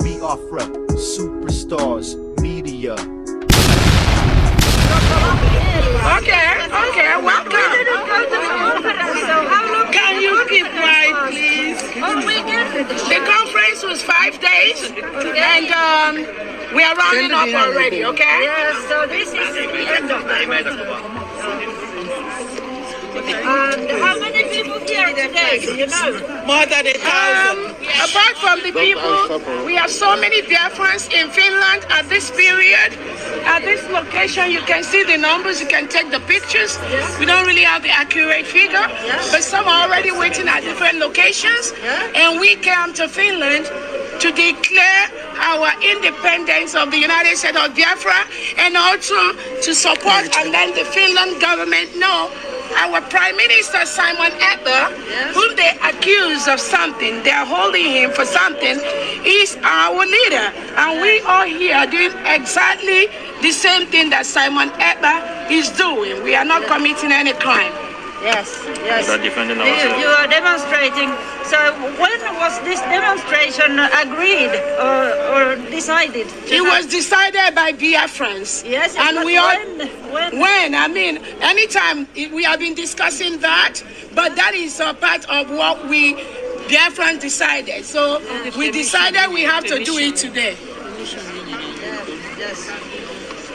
Biafra, superstars, media. Okay, welcome. Can you keep quiet, please? The conference was 5 days, and we are rounding up already, okay? Yes, so this is the end of the And how many people here today, do you know? More than 1,000. Apart from the people, we have so many Biafrans in Finland at this period. At this location, you can see the numbers, you can take the pictures. Yes. We don't really have the accurate figure, Yes. but some are already waiting at different locations. Yeah. And we came to Finland to declare our independence of the United States of Biafra, and also to support and let the Finland government know our Prime Minister Simon Ekpa, Yes. whom they accuse of something, they are holding him for something, is our leader. And we are here doing exactly the same thing that Simon Ekpa is doing. We are not committing any crime. Yes, yes. We're defending ourselves. You are demonstrating. So when was this demonstration agreed or decided? It was decided by Biafrans. Yes, and but we are. when? I mean, anytime we have been discussing that, but that is a part of what we Biafrans decided. So we decided we have to do it today.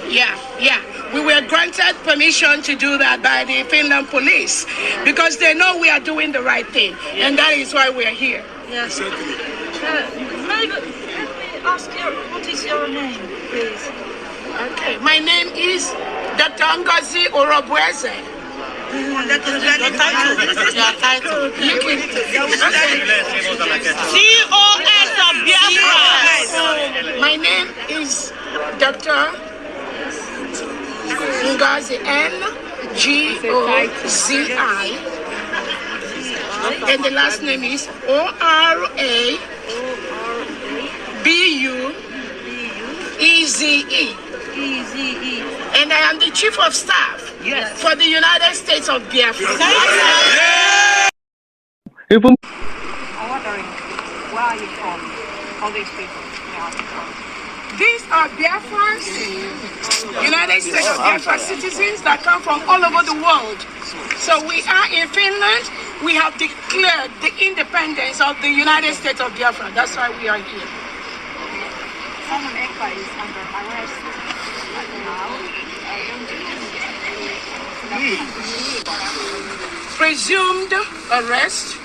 Yes. Yeah. We were granted permission to do that by the Finland police because they know we are doing the right thing, and that is why we are here. Yes. Maybe let me ask you, what is your name, please? Okay, my name is Dr. Ngozi Orabueze. That is your title. COS of Biafra. My name is Dr. Ngozi Ngozi, and the last name is Orabueze. And I am the Chief of Staff for the United States of Biafra. I'm wondering, where are you from? All these people, where are you from? These are Biafrans, United States of Biafra citizens that come from all over the world. So we are in Finland. We have declared the independence of the United States of Biafra. That's why we are here. Simon Ekpa is under arrest now. Presumed arrest.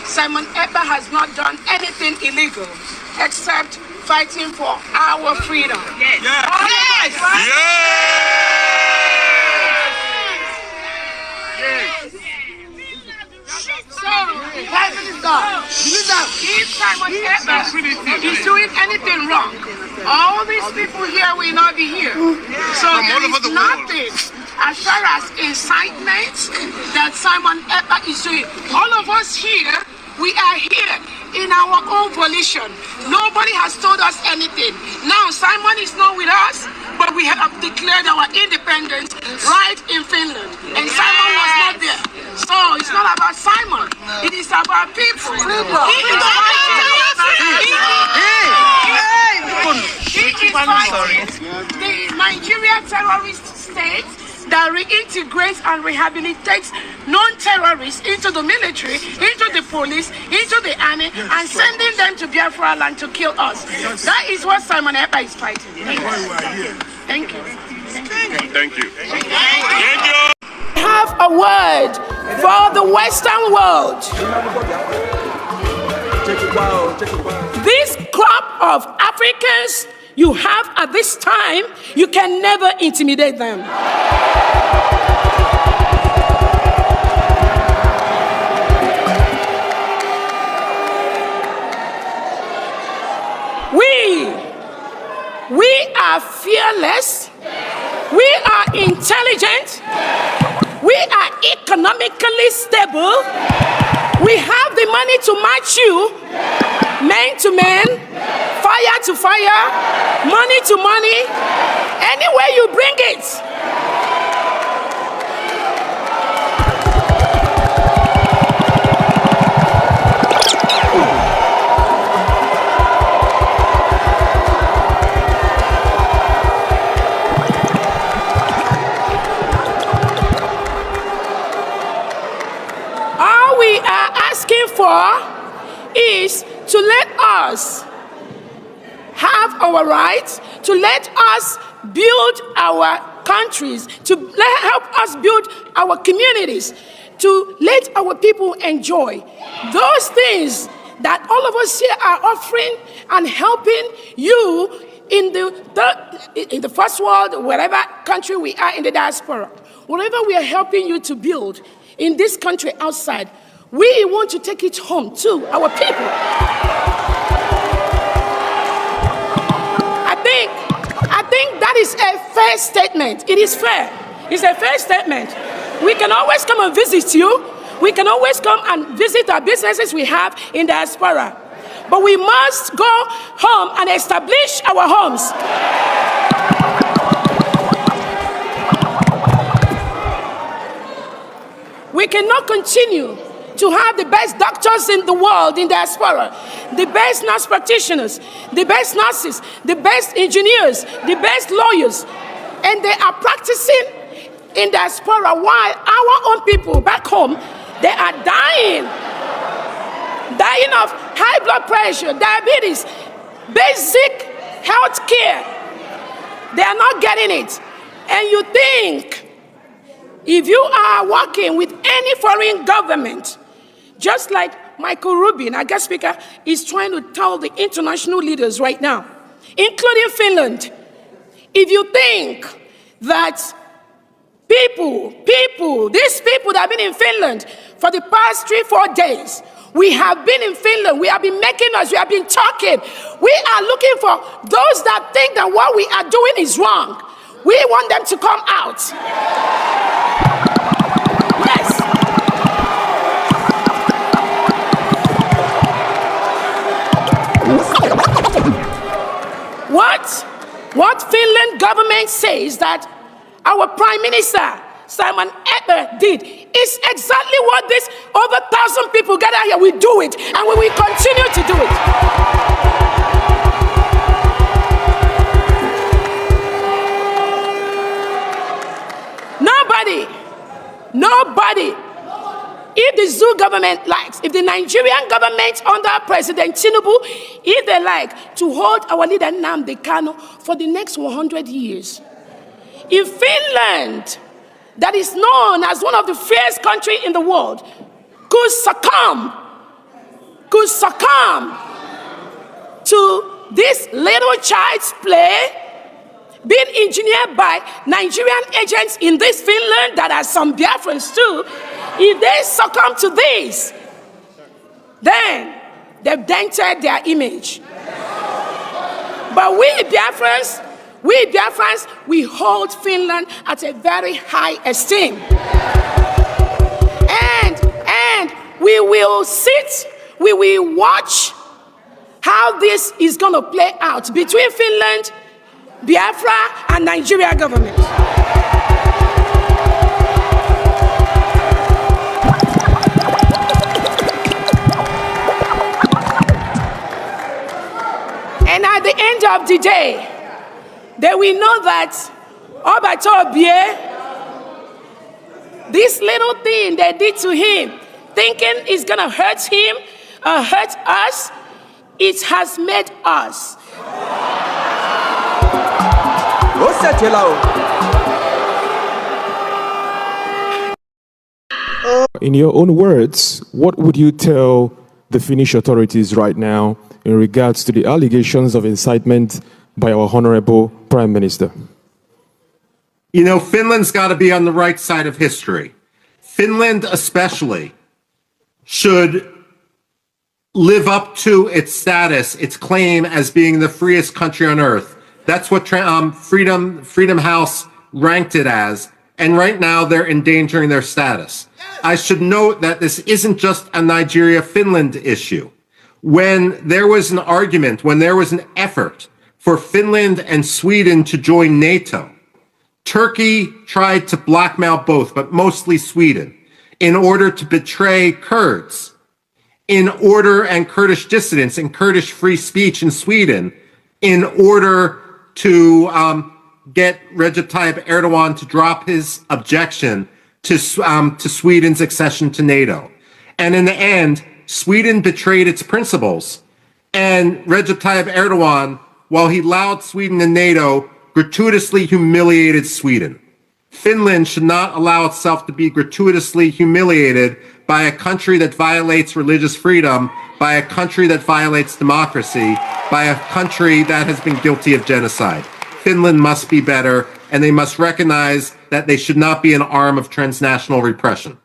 Simon Ekpa has not done anything illegal except fighting for our freedom. Yes. So, if Simon Ekpa is doing anything wrong, all these people here will not be here. So there is nothing as far as incitement that Simon Ekpa is doing. All of us here, we are here in our own volition. Nobody has told us anything. Now Simon is not with us, but we have declared our independence right in Finland. And Simon was not there. So it's not about Simon. It is about people. He is fighting the Nigeria terrorist state that reintegrates and rehabilitates non-terrorists into the military, into the police, into the army, and sending them to Biafra land to kill us. That is what Simon Ekpa is fighting. Thank you. Thank you. I have a word for the Western world. This crop of Africans you have at this time, you can never intimidate them. We are fearless. We are intelligent. We are economically stable. We have the money to match you, man to man, fire to fire, money to money, anywhere you bring it. us have our rights, to let us build our countries, to help us build our communities, to let our people enjoy those things that all of us here are offering and helping you in the first world, wherever country we are in the diaspora, whatever we are helping you to build in this country outside, we want to take it home to our people. I think that is a fair statement. It is fair. It's a fair statement. We can always come and visit you. We can always come and visit our businesses we have in diaspora. But we must go home and establish our homes. We cannot continue to have the best doctors in the world in diaspora, the best nurse practitioners, the best nurses, the best engineers, the best lawyers, and they are practicing in diaspora while our own people back home, they are dying of high blood pressure, diabetes, basic health care. They are not getting it. And you think if you are working with any foreign government, just like Michael Rubin, our guest speaker, is trying to tell the international leaders right now, including Finland, if you think that these people that have been in Finland for the past 3-4 days, we have been in Finland, we have been making noise, we have been talking. We are looking for those that think that what we are doing is wrong. We want them to come out. Yes. What Finland government says that our Prime Minister Simon Ekpa did is exactly what this over 1,000 people gathered here will do it, and we will continue to do it. Nobody, if the Zoo government likes, if the Nigerian government under President Tinubu, if they like to hold our leader Nnamdi Kanu for the next 100 years, if Finland, that is known as one of the freest countries in the world, could succumb to this little child's play being engineered by Nigerian agents in this Finland that are some Biafrans too, if they succumb to this, then they've dented their image. But we Biafrans, we hold Finland at a very high esteem. And we will watch how this is going to play out between Finland, Biafra, and Nigeria government. And at the end of the day, then we know that Obatobie, this little thing they did to him, thinking it's gonna hurt him or hurt us, it has made us. In your own words, what would you tell the Finnish authorities right now in regards to the allegations of incitement by our Honorable Prime Minister? You know, Finland's got to be on the right side of history. Finland especially should live up to its status, its claim as being the freest country on earth. That's what Freedom House ranked it as. And right now they're endangering their status. I should note that this isn't just a Nigeria-Finland issue. When there was an argument, when there was an effort for Finland and Sweden to join NATO, Turkey tried to blackmail both, but mostly Sweden, in order to betray Kurds, and Kurdish dissidents and Kurdish free speech in Sweden, in order to get Recep Tayyip Erdogan to drop his objection to Sweden's accession to NATO. And in the end, Sweden betrayed its principles and Recep Tayyip Erdogan, while he allowed Sweden in NATO, gratuitously humiliated Sweden. Finland should not allow itself to be gratuitously humiliated by a country that violates religious freedom, by a country that violates democracy, by a country that has been guilty of genocide. Finland must be better, and they must recognize that they should not be an arm of transnational repression.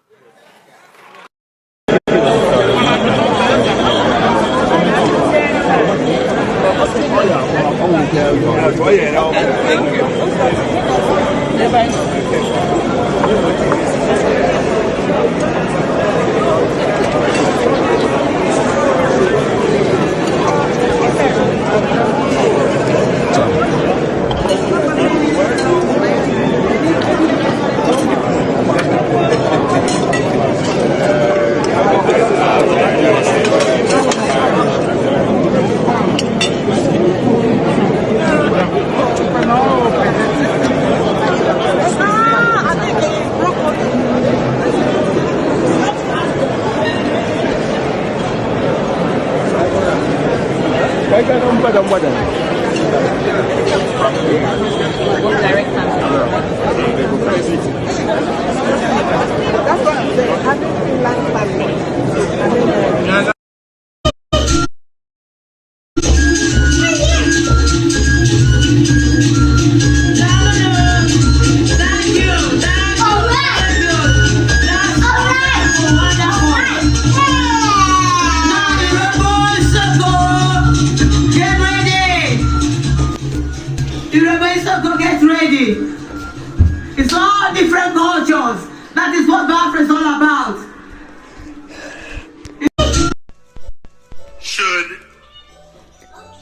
Get ready. It's all different cultures. That is what Biafra is all about. Should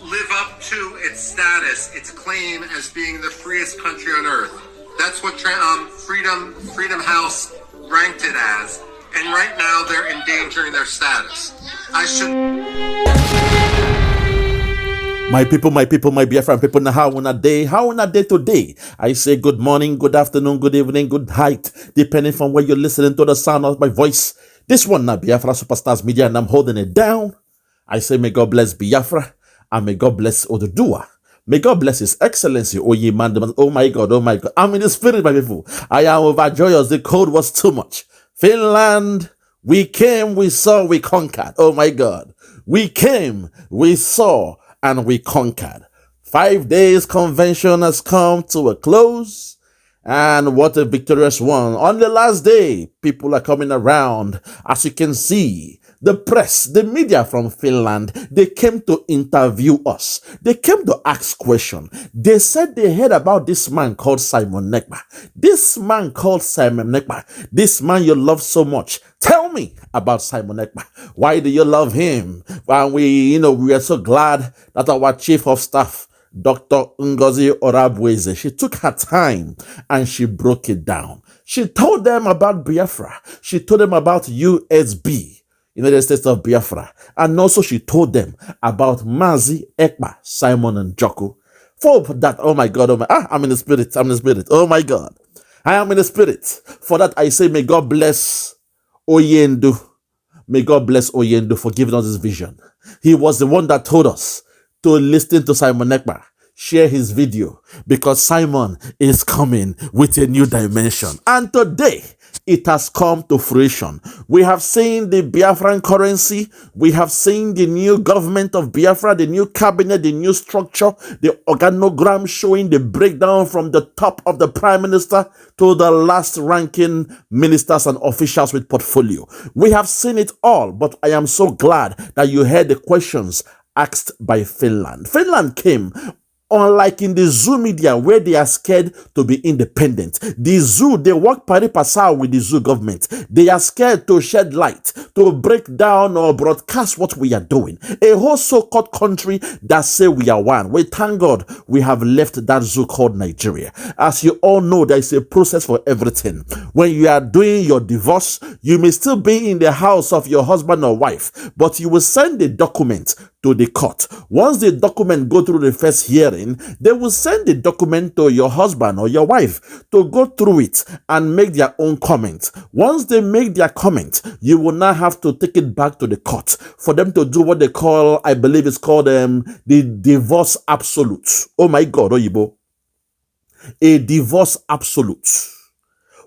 live up to its status, its claim as being the freest country on earth. That's what Freedom House ranked it as. And right now they're endangering their status. My people, my Biafran people, now how on a day today? I say good morning, good afternoon, good evening, good night, depending from where you're listening to the sound of my voice. This one now, Biafra Superstars Media, and I'm holding it down. I say may God bless Biafra, and may God bless Oduduwa. May God bless His Excellency, Oye Mandaman. Oh my God, I'm in the spirit, my people. I am overjoyous, the cold was too much. Finland, we came, we saw, we conquered. Oh my God. We came, we saw, and we conquered. 5 days convention has come to a close, and what a victorious one. On the last day, people are coming around. As you can see, the press, the media from Finland, they came to interview us. They came to ask questions. They said they heard about this man called Simon Ekpa. This man called Simon Ekpa. This man you love so much. Tell me about Simon Ekpa. Why do you love him? And we are so glad that our chief of staff, Dr. Ngozi Orabueze, she took her time and she broke it down. She told them about Biafra. She told them about USB, United States of Biafra. And also she told them about Mazi, Ekpa, Simon, and Joko. For that, oh my God, I'm in the spirit, oh my God. I am in the spirit. For that I say, may God bless Oyendu. May God bless Oyendu for giving us this vision. He was the one that told us to listen to Simon Ekpa, share his video, because Simon is coming with a new dimension. And today, it has come to fruition. We have seen the Biafran currency. We have seen the new government of Biafra, the new cabinet, the new structure, the organogram showing the breakdown from the top of the prime minister to the last ranking ministers and officials with portfolio. We have seen it all, but I am so glad that you heard the questions asked by Finland. Finland came, unlike in the zoo media where they are scared to be independent. The zoo, they work pari pasar with the zoo government. They are scared to shed light, to break down or broadcast what we are doing. A whole so-called country that say we are one. We thank God we have left that zoo called Nigeria. As you all know, there is a process for everything. When you are doing your divorce, you may still be in the house of your husband or wife, but you will send the document to the court. Once the document go through the first hearing, hearing, they will send the document to your husband or your wife to go through it and make their own comments. Once they make their comment, you will now have to take it back to the court for them to do what they call, I believe it's called the divorce absolute. Oh my God, Oyibo. A divorce absolute.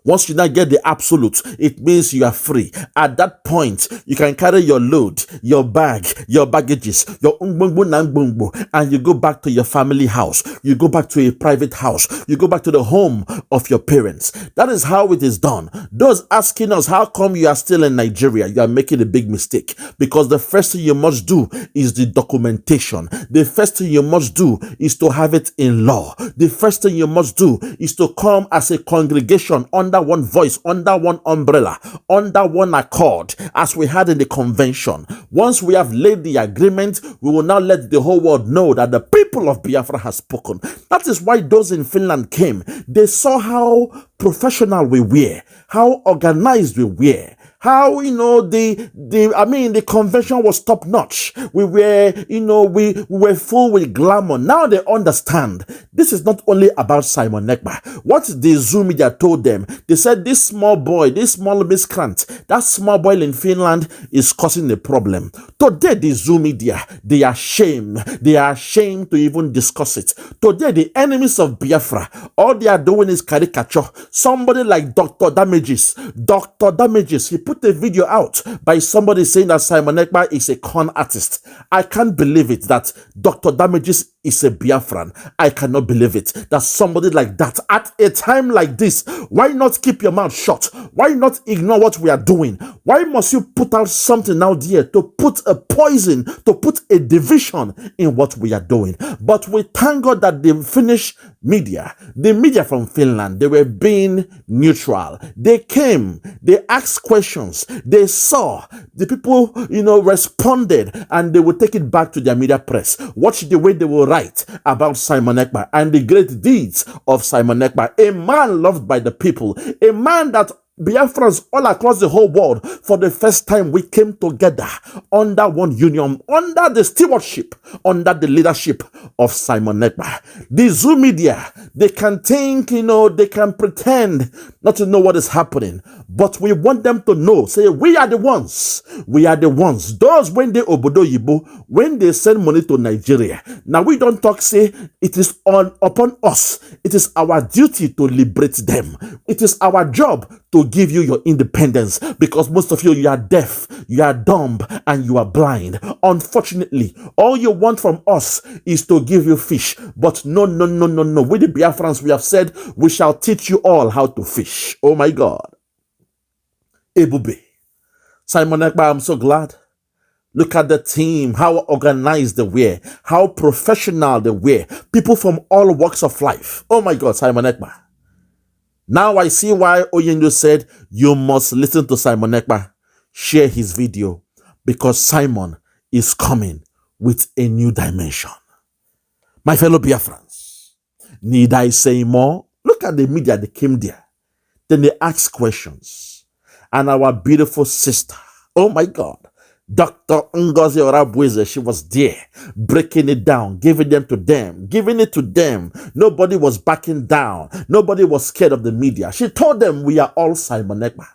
Once you now get the absolute, it means you are free. At that point, you can carry your load, your bag, your baggages, your and you go back to your family house. You go back to a private house. You go back to the home of your parents. That is how it is done. Those asking us, how come you are still in Nigeria? You are making a big mistake, because the first thing you must do is the documentation. The first thing you must do is to have it in law. The first thing you must do is to come as a congregation under one voice, under one umbrella, under one accord, as we had in the convention. Once we have laid the agreement, we will now let the whole world know that the people of Biafra has spoken. That is why those in Finland came. They saw how professional we were, how organized we were, how, the convention was top notch. We were, we were full with glamour. Now they understand this is not only about Simon Ekpa. What the Zoom media told them, they said this small boy, this small miscreant, that small boy in Finland is causing the problem. Today, the Zoom media, they are ashamed. They are ashamed to even discuss it. Today, the enemies of Biafra, all they are doing is caricature. Somebody like Dr. Damages, he put a video out by somebody saying that Simon Ekpa is a con artist. I can't believe it that Dr. Damages is a Biafran. I cannot believe it that somebody like that at a time like this. Why not keep your mouth shut? Why not ignore what we are doing? Why must you put out something out there to put a poison, to put a division in what we are doing? But we thank God that the Finnish media, the media from Finland, they were being neutral. They came, they asked questions, they saw, the people, responded, and they would take it back to their media press. Watch the way they will write about Simon Ekpa and the great deeds of Simon Ekpa, a man loved by the people, a man that Biafrans all across the whole world, for the first time we came together under one union, under the stewardship, under the leadership of Simon Ekpa. The Zoom media, they can think, they can pretend not to know what is happening, but we want them to know, say, we are the ones. Those when they obodo yibo, when they send money to Nigeria. Now we don't talk, say, it is upon us. It is our duty to liberate them. It is our job to give you your independence, because most of you are deaf, you are dumb, and you are blind. Unfortunately, all you want from us is to give you fish. But no. With the Biafrans, we have said, we shall teach you all how to fish. Oh my God. Ebube. Simon Ekpa, I'm so glad. Look at the team, how organized they were, how professional they were. People from all walks of life. Oh my God, Simon Ekpa. Now I see why Oyendo said, you must listen to Simon Ekpa, share his video, because Simon is coming with a new dimension. My fellow Biafrans, need I say more? Look at the media, they came there. Then they asked questions. And our beautiful sister, oh my God, Dr. Ngozi Orabueze, she was there, breaking it down, giving it to them. Nobody was backing down. Nobody was scared of the media. She told them, we are all Simon Ekpa.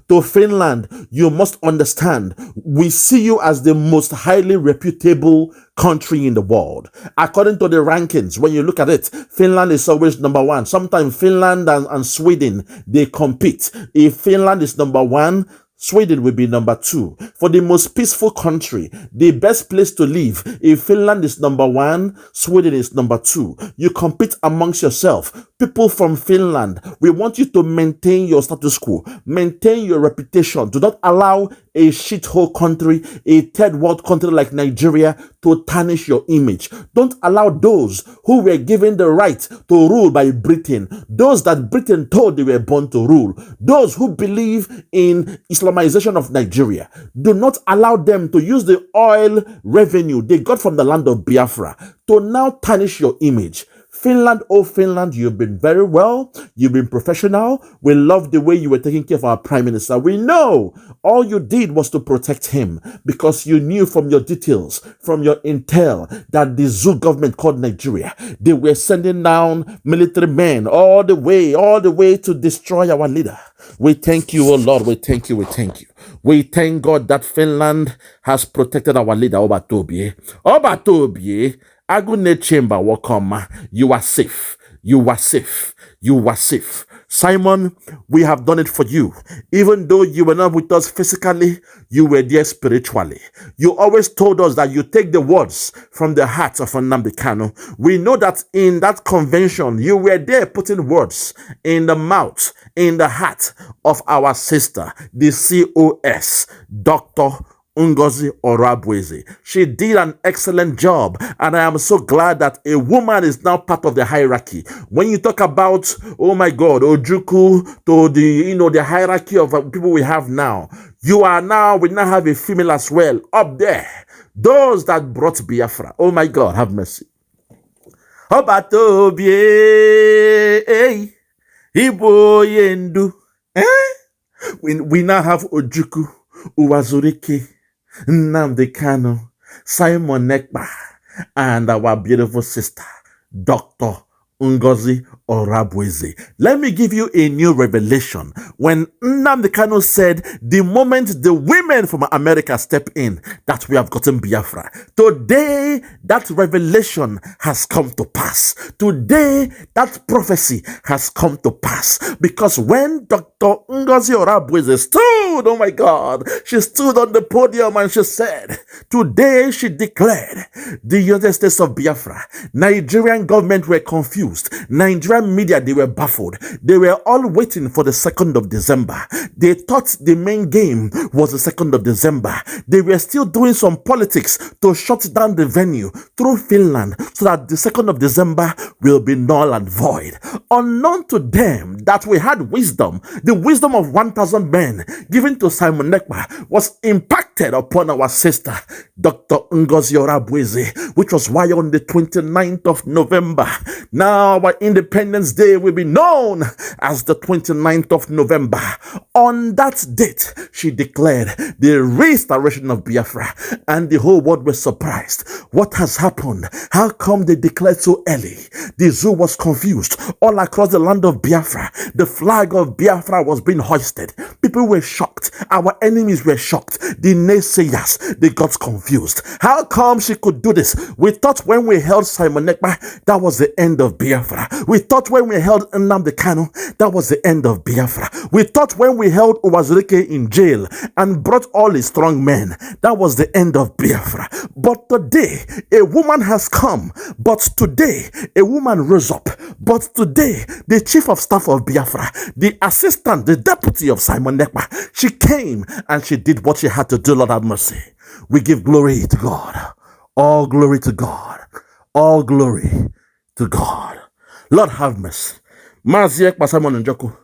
To Finland, you must understand, we see you as the most highly reputable country in the world. According to the rankings, when you look at it, Finland is always number one. Sometimes Finland and Sweden, they compete. If Finland is number one, Sweden will be number two. For the most peaceful country, the best place to live, if Finland is number one, Sweden is number two. You compete amongst yourself. People from Finland, we want you to maintain your status quo, maintain your reputation. Do not allow a shithole country, a third world country like Nigeria, to tarnish your image. Don't allow those who were given the right to rule by Britain, those that Britain told they were born to rule, those who believe in Islamization of Nigeria, do not allow them to use the oil revenue they got from the land of Biafra to now tarnish your image. Finland, oh Finland, you've been very well. You've been professional. We love the way you were taking care of our Prime Minister. We know all you did was to protect him because you knew from your details, from your intel, that the zoo government called Nigeria, they were sending down military men all the way to destroy our leader. We thank you, oh Lord. We thank you. We thank God that Finland has protected our leader, Obatobie. Agune Chamber, welcome. You are safe. Simon, we have done it for you. Even though you were not with us physically, you were there spiritually. You always told us that you take the words from the heart of Nnamdi Kanu. We know that in that convention, you were there putting words in the mouth, in the heart of our sister, the COS, Dr. Ngozi Orabueze. She did an excellent job, and I am so glad that a woman is now part of the hierarchy. When you talk about, oh my God, Ojuku to the hierarchy of people we have now, we now have a female as well up there. Those that brought Biafra. Oh my God, have mercy. Obatobie, Ibo Yendu. We now have Ojuku, Uwazurike, Nnamdi Kanu, Simon Ekpa, and our beautiful sister, Dr. Ngozi Orabueze. Let me give you a new revelation. When Nnamdi Kanu said, the moment the women from America step in, that we have gotten Biafra. Today, that revelation has come to pass. Today, that prophecy has come to pass. Because when Dr. Ngozi Orabueze stood, oh my God, she stood on the podium and she said, today she declared the United States of Biafra. Nigerian government were confused. Nigerian media, they were baffled. They were all waiting for the 2nd of December. They thought the main game was the 2nd of December. They were still doing some politics to shut down the venue through Finland so that the 2nd of December will be null and void. Unknown to them that we had wisdom, the wisdom of 1,000 men given to Simon Ekpa was impacted upon our sister, Dr. Ngozi Orabueze, which was why on the 29th of November, now our Independence Day will be known as the 29th of November. On that date, she declared the restoration of Biafra, and the whole world was surprised. What has happened? How come they declared so early? The zoo was confused. All across the land of Biafra, the flag of Biafra was being hoisted. People were shocked. Our enemies were shocked. The naysayers, they got confused. How come she could do this? We thought when we held Simon Ekpa, that was the end of Biafra. We thought when we held Nnamdi Kanu, that was the end of Biafra. We thought when we held Uwazurike in jail and brought all his strong men, that was the end of Biafra. But today, a woman has come. But today, a woman rose up. But today, the chief of staff of Biafra, the assistant, the deputy of Simon Ekpa, she came and she did what she had to do. Lord have mercy. We give glory to God. All glory to God. All glory to God. Lord have mercy. Mazi Ekpa Simon Njoku,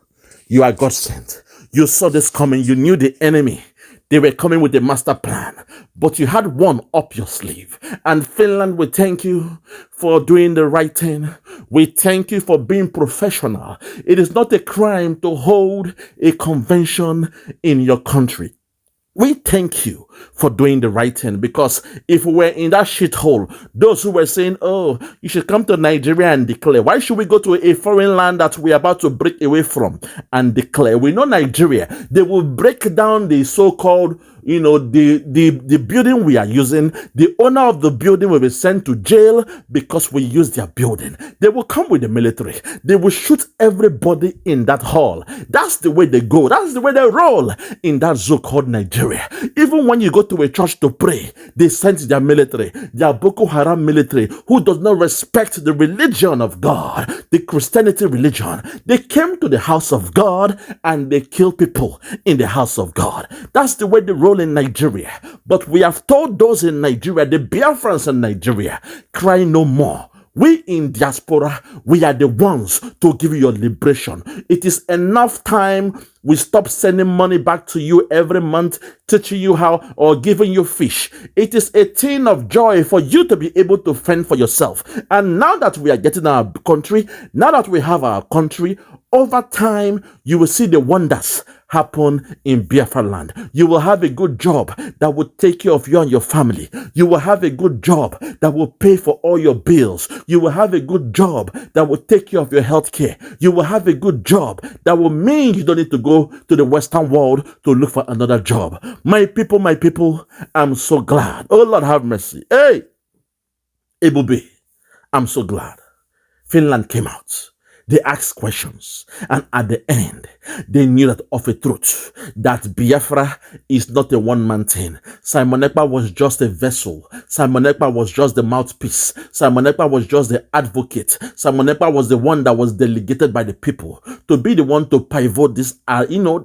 you are God sent. You saw this coming. You knew the enemy. They were coming with a master plan, but you had one up your sleeve. And Finland, we thank you for doing the right thing. We thank you for being professional. It is not a crime to hold a convention in your country. We thank you for doing the right thing, because if we were in that shithole, those who were saying, oh, you should come to Nigeria and declare. Why should we go to a foreign land that we're about to break away from and declare? We know Nigeria, they will break down the so-called, the building we are using. The owner of the building will be sent to jail because we use their building. They will come with the military. They will shoot everybody in that hall. That's the way they go. That's the way they roll in that zoo called Nigeria. Even when you go to a church to pray, they send their military, their Boko Haram military, who does not respect the religion of God, the Christianity religion. They came to the house of God and they kill people in the house of God. That's the way they roll in Nigeria. But we have told those in Nigeria, the Biafrans in Nigeria, cry no more. We in diaspora, we are the ones to give you your liberation. It is enough time we stop sending money back to you every month, teaching you how or giving you fish. It is a thing of joy for you to be able to fend for yourself. And now that we are getting our country, now that we have our country, over time, you will see the wonders happen in Biafra land. You will have a good job that will take care of you and your family. You will have a good job that will pay for all your bills. You will have a good job that will take care of your health care. You will have a good job that will mean you don't need to go to the Western world to look for another job. My people, I'm so glad. Oh Lord, have mercy. Hey, Ebubi, I'm so glad. Finland came out. They asked questions, and at the end, they knew that of a truth, that Biafra is not a one-man thing. Simon Ekpa was just a vessel. Simon Ekpa was just the mouthpiece. Simon Ekpa was just the advocate. Simon Ekpa was the one that was delegated by the people to be the one to pivot this,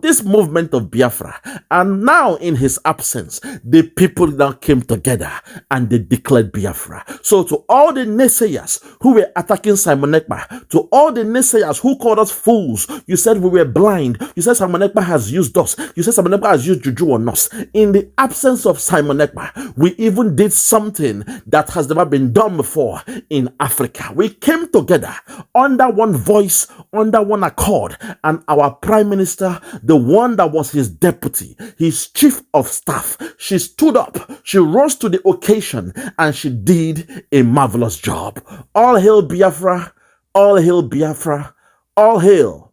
this movement of Biafra. And now, in his absence, the people now came together and they declared Biafra. So to all the naysayers who were attacking Simon Ekpa, to all the naysayers who called us fools, you said we were blind, you said Simon Ekpa has used us, you said Simon Ekpa has used juju on us. In the absence of Simon Ekpa, we even did something that has never been done before in Africa. We came together under one voice, under one accord, and our prime minister, the one that was his deputy, his chief of staff, she stood up, she rose to the occasion, and she did a marvelous job. All hail Biafra. All hail Biafra, all hail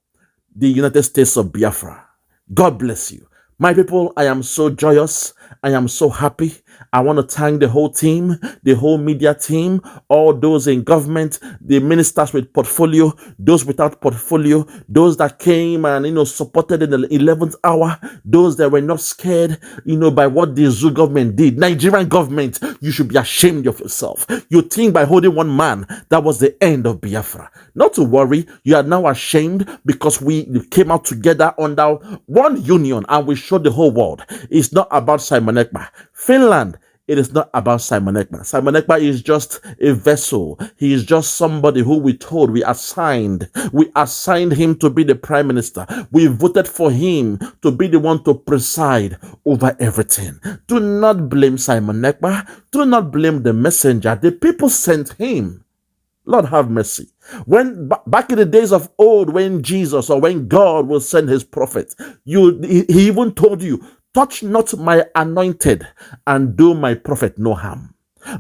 the United States of Biafra. God bless you. My people, I am so joyous. I am so happy. I want to thank the whole team, the whole media team, all those in government, the ministers with portfolio, those without portfolio, those that came and, supported in the 11th hour, those that were not scared, by what the Zoo government did. Nigerian government, you should be ashamed of yourself. You think by holding one man, that was the end of Biafra. Not to worry, you are now ashamed because we came out together under one union and we showed the whole world. It's not about Simon Ekpa. Finland, it is not about Simon Ekpa. Simon Ekpa is just a vessel. He is just somebody who we told, we assigned. We assigned him to be the prime minister. We voted for him to be the one to preside over everything. Do not blame Simon Ekpa. Do not blame the messenger. The people sent him. Lord have mercy. When back in the days of old, when Jesus or when God will send his prophet, he even told you, touch not my anointed and do my prophet no harm.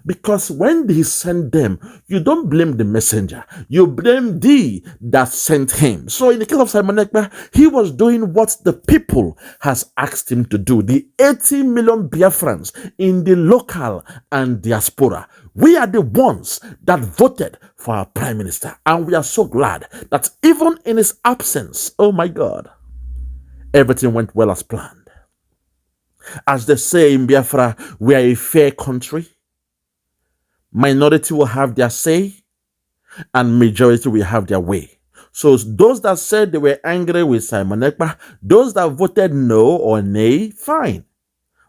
Because when he sent them, you don't blame the messenger. You blame thee that sent him. So in the case of Simon Ekpa, he was doing what the people has asked him to do. The 80 million Biafrans in the local and diaspora, we are the ones that voted for our prime minister. And we are so glad that even in his absence, oh my God, everything went well as planned. As they say in Biafra, we are a fair country. Minority will have their say, and majority will have their way. So those that said they were angry with Simon Ekpa, those that voted no or nay, fine.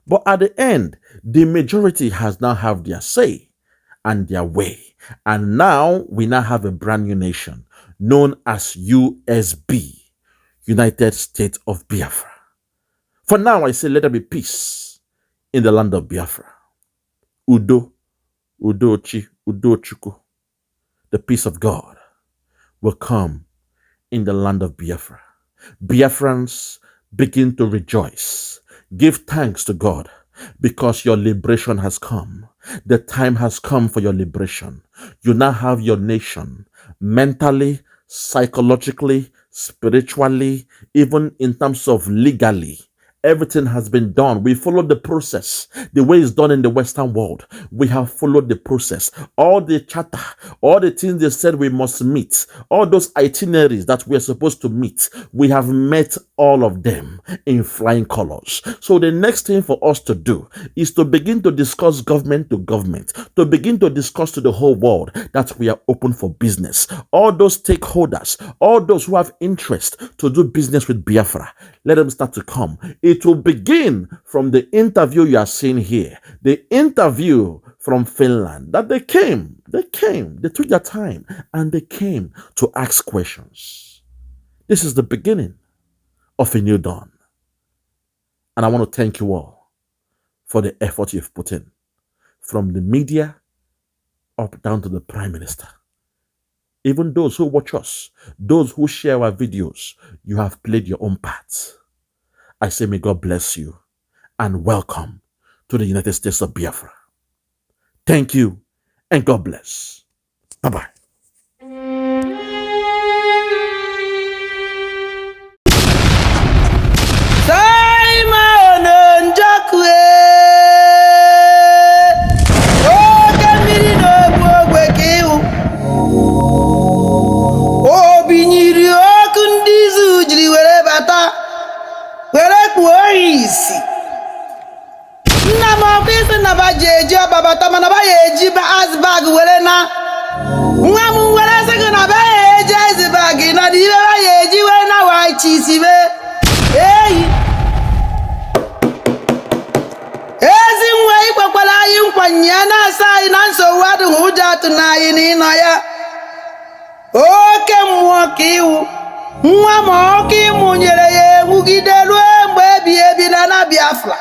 But at the end, the majority has now have their say and their way. And now we now have a brand new nation known as USB, United States of Biafra. For now, I say let there be peace in the land of Biafra. Udo. Udochi, Udochuku, the peace of God will come in the land of Biafra. Biafrans, begin to rejoice. Give thanks to God because your liberation has come. The time has come for your liberation. You now have your nation mentally, psychologically, spiritually, even in terms of legally. Everything has been done. We followed the process. The way it's done in the Western world. We have followed the process. All the charter, all the things they said we must meet, all those itineraries that we are supposed to meet, we have met all of them in flying colors. So the next thing for us to do is to begin to discuss government to government, to begin to discuss to the whole world that we are open for business. All those stakeholders, all those who have interest to do business with Biafra, let them start to come. It will begin from the interview you are seeing here. The interview from Finland that they took their time and they came to ask questions. This is the beginning of a new dawn. And I want to thank you all for the effort you've put in, from the media up down to the Prime Minister. Even those who watch us, those who share our videos, you have played your own part. I say may God bless you and welcome to the United States of Biafra. Thank you and God bless. Bye-bye. Biafra.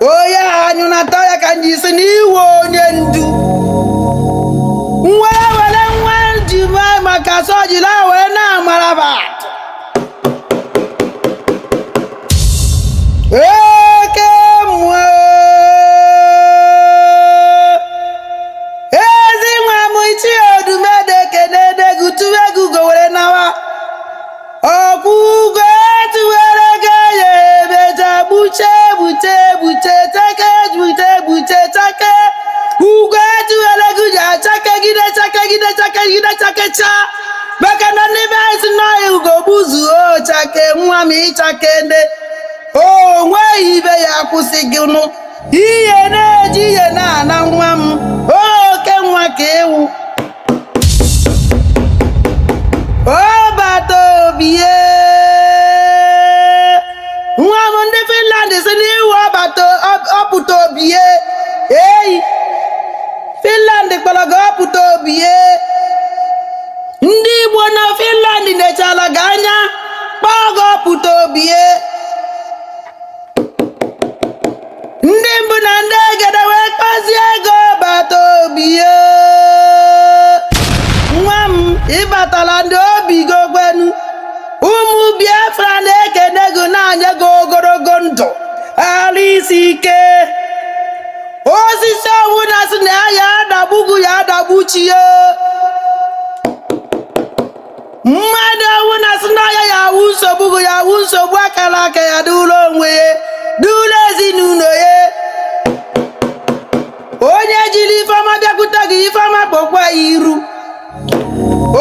Oh yeah, you not tired can you see ni wo nyendu. Wala jima makasoji la we na maraba. Oh, why ibe ya kusigunu? Iye na jiye na nwam. Oh, ke nwa ke ewu. Oh, bato biye. Nwam ndi Finland is ni wa bato oputo biye. Hey. Finland kpalago oputo biye. Ndi Igbo na Finland nechala ganya. Bago puto biye. Ndi mbu na ndege we kpazi ego bato biye. Nwam ibatala ndi obi go gwenu. Umu Biafra na-ekenego na-anya go ogologo ndụ. Alisi ike. Osisi owu na si na ya adagbugu ya adagbuchi ya. Mmadụ owu na si na ya nsogbu ya nsogbu akara aka ya dụrụ onwe ya dụrụ ezinụlọ ya. Onye jiri ifeọma bịakwute gị ifeọma kpọkwa ya iru.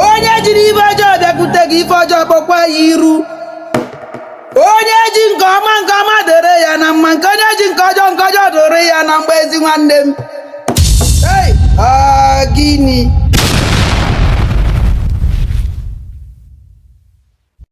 Onye jiri ife ọjọọ bịakwute gị ife ọjọọ kpọkwa ya iru. Onye ji nke ọma dore ya na mma, nke onye ji nke ọjọọ dore ya na mgbe ezi nwanne m. Hey, gịnị?